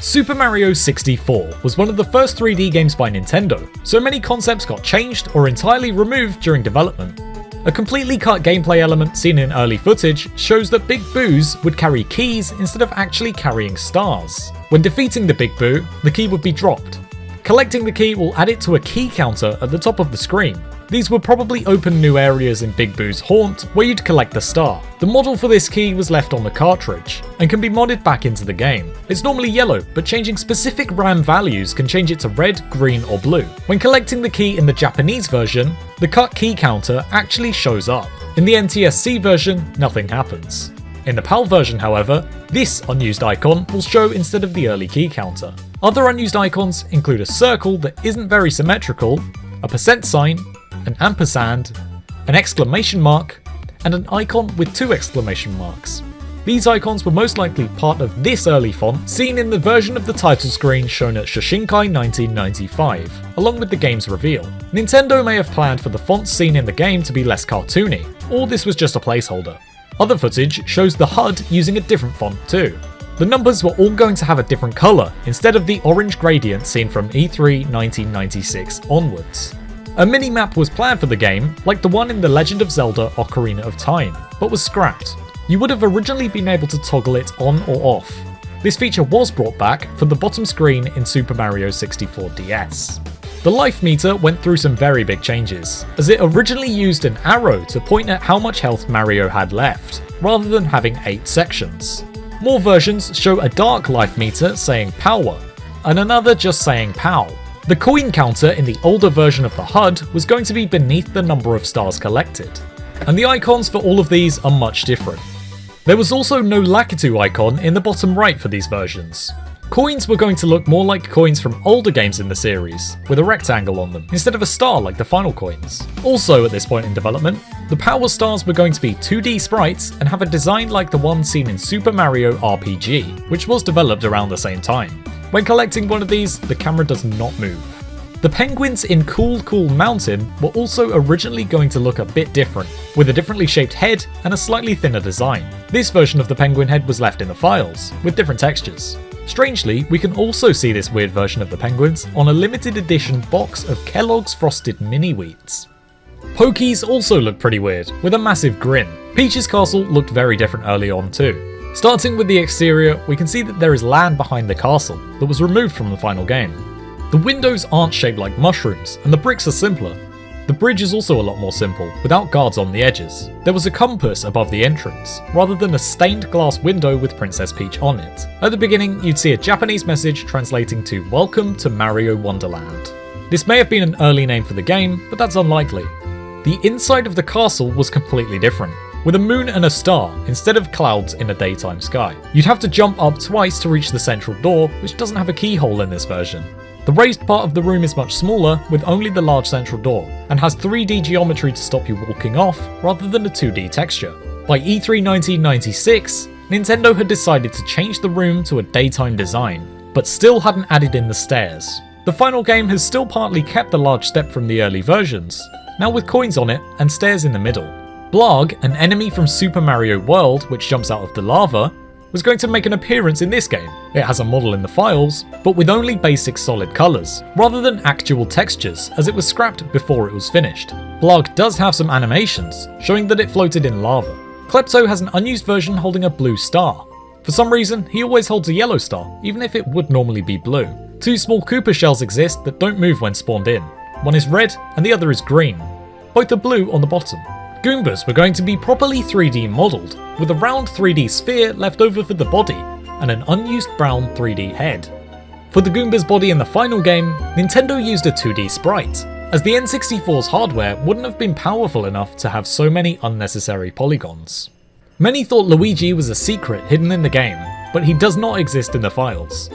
Super Mario 64 was one of the first 3D games by Nintendo, so many concepts got changed or entirely removed during development. A completely cut gameplay element seen in early footage shows that Big Boos would carry keys instead of actually carrying stars. When defeating the Big Boo, the key would be dropped. Collecting the key will add it to a key counter at the top of the screen. These would probably open new areas in Big Boo's haunt where you'd collect the star. The model for this key was left on the cartridge and can be modded back into the game. It's normally yellow, but changing specific RAM values can change it to red, green or blue. When collecting the key in the Japanese version, the cut key counter actually shows up. In the NTSC version, nothing happens. In the PAL version, however, this unused icon will show instead of the early key counter. Other unused icons include a circle that isn't very symmetrical, a % sign, an ampersand, an exclamation mark, and an icon with 2 exclamation marks. These icons were most likely part of this early font seen in the version of the title screen shown at Shoshinkai 1995, along with the game's reveal. Nintendo may have planned for the fonts seen in the game to be less cartoony, or this was just a placeholder. Other footage shows the HUD using a different font too. The numbers were all going to have a different colour instead of the orange gradient seen from E3 1996 onwards. A mini-map was planned for the game, like the one in The Legend of Zelda Ocarina of Time, but was scrapped. You would have originally been able to toggle it on or off. This feature was brought back for the bottom screen in Super Mario 64 DS. The life meter went through some very big changes, as it originally used an arrow to point at how much health Mario had left, rather than having 8 sections. More versions show a dark life meter saying power, and another just saying POW. The coin counter in the older version of the HUD was going to be beneath the number of stars collected, and the icons for all of these are much different. There was also no Lakitu icon in the bottom right for these versions. Coins were going to look more like coins from older games in the series, with a rectangle on them, instead of a star like the final coins. Also at this point in development, the power stars were going to be 2D sprites and have a design like the one seen in Super Mario RPG, which was developed around the same time. When collecting one of these, the camera does not move. The penguins in Cool Cool Mountain were also originally going to look a bit different, with a differently shaped head and a slightly thinner design. This version of the penguin head was left in the files, with different textures. Strangely, we can also see this weird version of the penguins on a limited edition box of Kellogg's Frosted Mini Wheats. Pokies also look pretty weird, with a massive grin. Peach's castle looked very different early on too. Starting with the exterior, we can see that there is land behind the castle that was removed from the final game. The windows aren't shaped like mushrooms, and the bricks are simpler. The bridge is also a lot more simple, without guards on the edges. There was a compass above the entrance, rather than a stained glass window with Princess Peach on it. At the beginning, you'd see a Japanese message translating to "Welcome to Mario Wonderland." This may have been an early name for the game, but that's unlikely. The inside of the castle was completely different, with a moon and a star instead of clouds in a daytime sky. You'd have to jump up twice to reach the central door, which doesn't have a keyhole in this version. The raised part of the room is much smaller, with only the large central door, and has 3D geometry to stop you walking off, rather than a 2D texture. By E3 1996, Nintendo had decided to change the room to a daytime design, but still hadn't added in the stairs. The final game has still partly kept the large step from the early versions, now with coins on it and stairs in the middle. Blarg, an enemy from Super Mario World which jumps out of the lava, was going to make an appearance in this game. It has a model in the files, but with only basic solid colours, rather than actual textures, as it was scrapped before it was finished. Blarg does have some animations, showing that it floated in lava. Klepto has an unused version holding a blue star. For some reason, he always holds a yellow star, even if it would normally be blue. 2 small Koopa shells exist that don't move when spawned in. One is red, and the other is green. Both are blue on the bottom. Goombas were going to be properly 3D modelled, with a round 3D sphere left over for the body, and an unused brown 3D head. For the Goomba's body in the final game, Nintendo used a 2D sprite, as the N64's hardware wouldn't have been powerful enough to have so many unnecessary polygons. Many thought Luigi was a secret hidden in the game, but he does not exist in the files.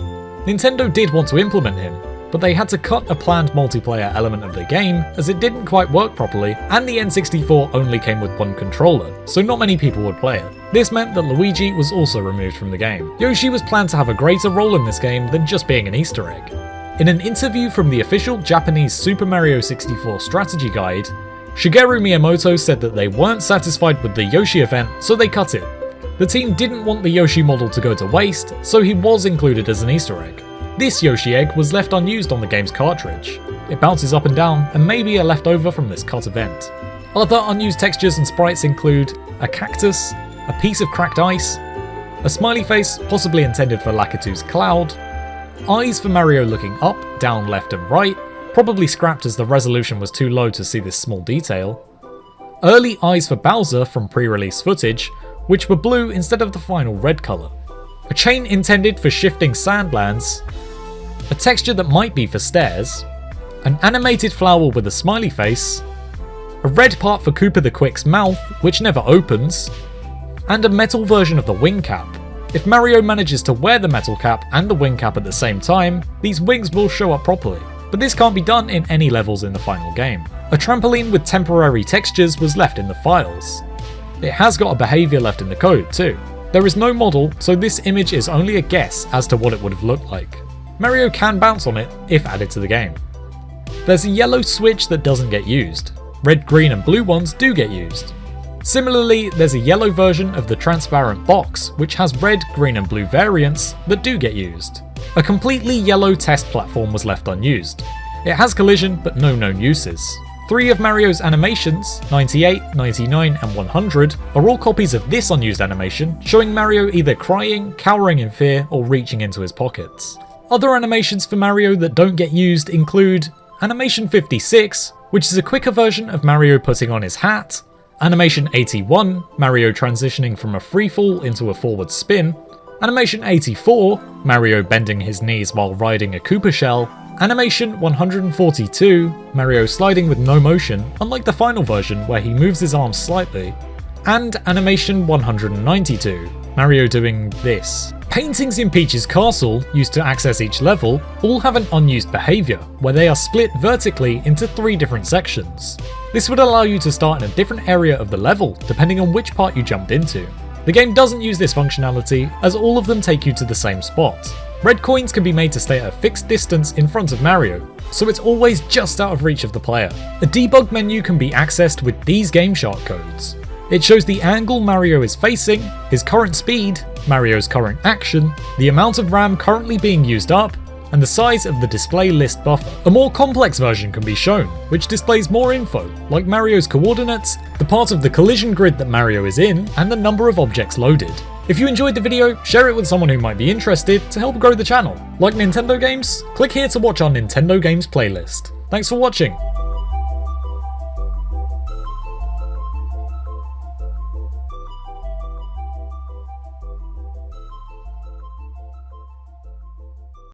Nintendo did want to implement him, but they had to cut a planned multiplayer element of the game as it didn't quite work properly, and the N64 only came with one controller, so not many people would play it. This meant that Luigi was also removed from the game. Yoshi was planned to have a greater role in this game than just being an Easter egg. In an interview from the official Japanese Super Mario 64 strategy guide, Shigeru Miyamoto said that they weren't satisfied with the Yoshi event, so they cut it. The team didn't want the Yoshi model to go to waste, so he was included as an Easter egg. This Yoshi egg was left unused on the game's cartridge. It bounces up and down and may be a leftover from this cut event. Other unused textures and sprites include a cactus, a piece of cracked ice, a smiley face possibly intended for Lakitu's cloud, eyes for Mario looking up, down, left and right, probably scrapped as the resolution was too low to see this small detail, early eyes for Bowser from pre-release footage, which were blue instead of the final red colour, a chain intended for shifting sandlands, a texture that might be for stairs, an animated flower with a smiley face, a red part for Koopa the Quick's mouth, which never opens, and a metal version of the wing cap. If Mario manages to wear the metal cap and the wing cap at the same time, these wings will show up properly, but this can't be done in any levels in the final game. A trampoline with temporary textures was left in the files. It has got a behaviour left in the code too. There is no model, so this image is only a guess as to what it would have looked like. Mario can bounce on it if added to the game. There's a yellow switch that doesn't get used. Red, green and blue ones do get used. Similarly, there's a yellow version of the transparent box, which has red, green and blue variants that do get used. A completely yellow test platform was left unused. It has collision, but no known uses. 3 of Mario's animations, 98, 99 and 100, are all copies of this unused animation, showing Mario either crying, cowering in fear, or reaching into his pockets. Other animations for Mario that don't get used include Animation 56, which is a quicker version of Mario putting on his hat, Animation 81, Mario transitioning from a freefall into a forward spin, Animation 84, Mario bending his knees while riding a Koopa shell, Animation 142, Mario sliding with no motion, unlike the final version where he moves his arms slightly, and Animation 192, Mario doing this. Paintings in Peach's castle, used to access each level, all have an unused behaviour, where they are split vertically into 3 different sections. This would allow you to start in a different area of the level, depending on which part you jumped into. The game doesn't use this functionality, as all of them take you to the same spot. Red coins can be made to stay at a fixed distance in front of Mario, so it's always just out of reach of the player. A debug menu can be accessed with these Game Shark codes. It shows the angle Mario is facing, his current speed, Mario's current action, the amount of RAM currently being used up, and the size of the display list buffer. A more complex version can be shown, which displays more info, like Mario's coordinates, the part of the collision grid that Mario is in, and the number of objects loaded. If you enjoyed the video, share it with someone who might be interested to help grow the channel. Like Nintendo games? Click here to watch our Nintendo games playlist. Thanks for watching.